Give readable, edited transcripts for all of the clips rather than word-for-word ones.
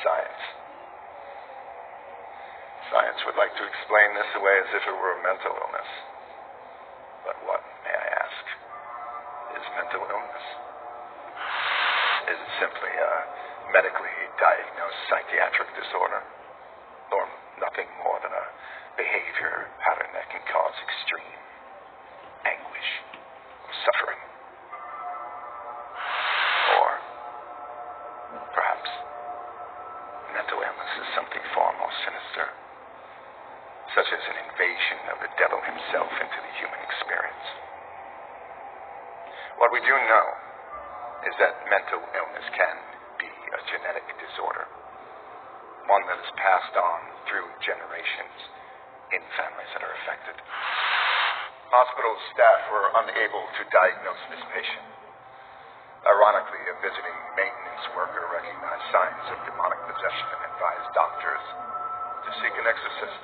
science. Science would like to explain this away as if it were a mental illness. But what, may I ask, is mental illness? Is it simply a medically diagnosed psychiatric disorder? Or nothing more than a behavior pattern that can cause extreme anguish or suffering? Or perhaps mental illness is something far more sinister, such as an invasion of the devil himself into the human experience. What we do know is that mental illness can be a genetic disorder, one that is passed on through generations in families that are affected. Hospital staff were unable to diagnose this patient. Ironically, a visiting maintenance worker recognized signs of demonic possession and advised doctors to seek an exorcist.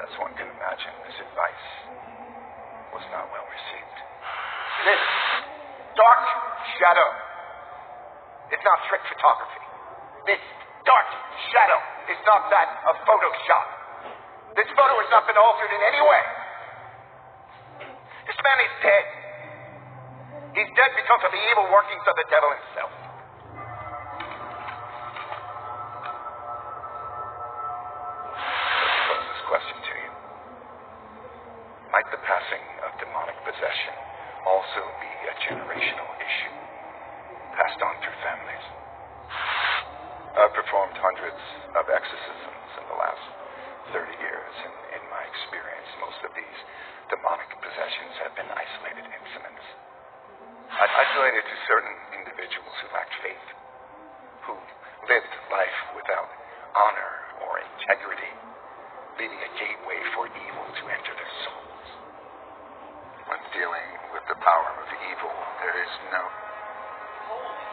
As one can imagine, this advice was not well received. This dark shadow is not trick photography. This dark shadow is not that of Photoshop. This photo has not been altered in any way. This man is dead. He's dead because of the evil workings of the devil himself. Let's pose this question to you. Might the passing of demonic possession also be a generational issue, passed on through families? I've performed hundreds of exorcisms in the last 30 years, and in my experience, most of these demonic possessions have been isolated incidents. I've isolated to certain individuals who lacked faith, who lived life without honor or integrity, leaving a gateway for evil to enter their souls. When dealing with the power of evil, there is no... Holy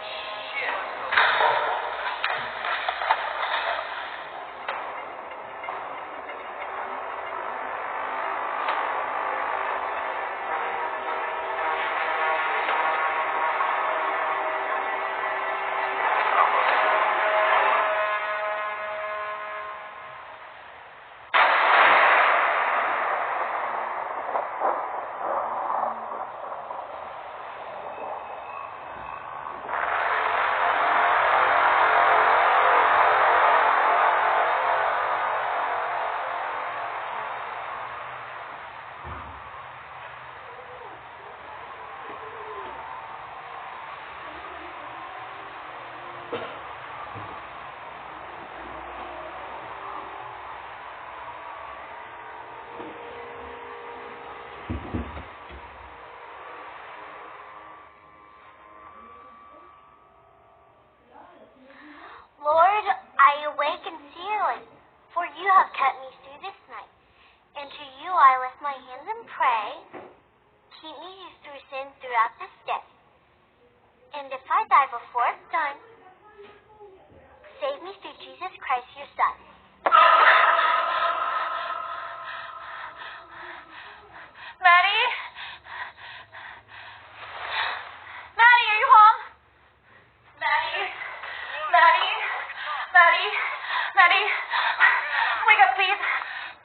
shit. Lord, I awake and sincerely, for you have kept me through this night. And to you I lift my hands and pray, keep me through sin throughout this day. And if I die before it's done, save me through Jesus Christ, your Son. Maddie? Maddie, are you home? Maddie? Maddie? Maddie? Maddie? Wake up, please.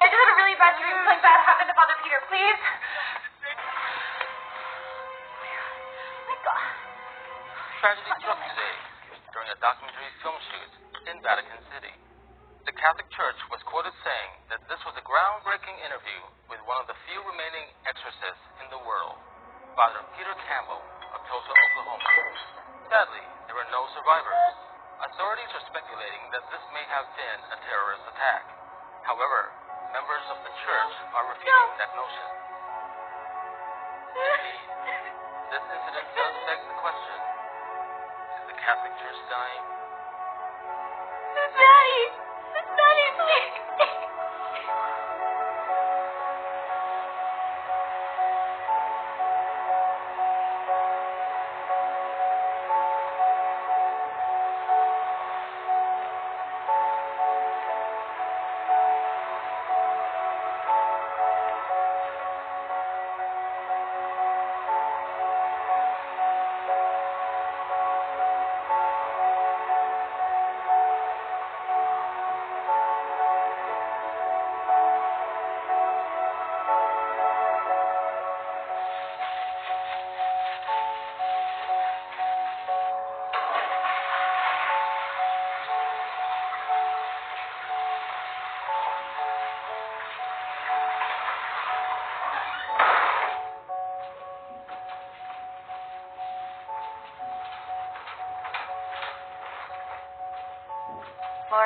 I just had a really bad dream. Something bad happened to Father Peter, please. Oh my God. Tragedy struck today during a documentary film shoot in Vatican City. The Catholic Church was quoted saying that this was a groundbreaking interview with one of the few remaining exorcists in the world, Father Peter Campbell of Tulsa, Oklahoma. Sadly, there were no survivors. Authorities are speculating that this may have been a terrorist attack. However, members of the church are refuting that notion. Indeed, this incident does beg the question, is the Catholic Church dying? Maddie! Maddie, please!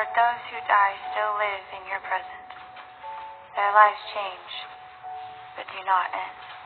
Lord, those who die still live in your presence. Their lives change, but do not end.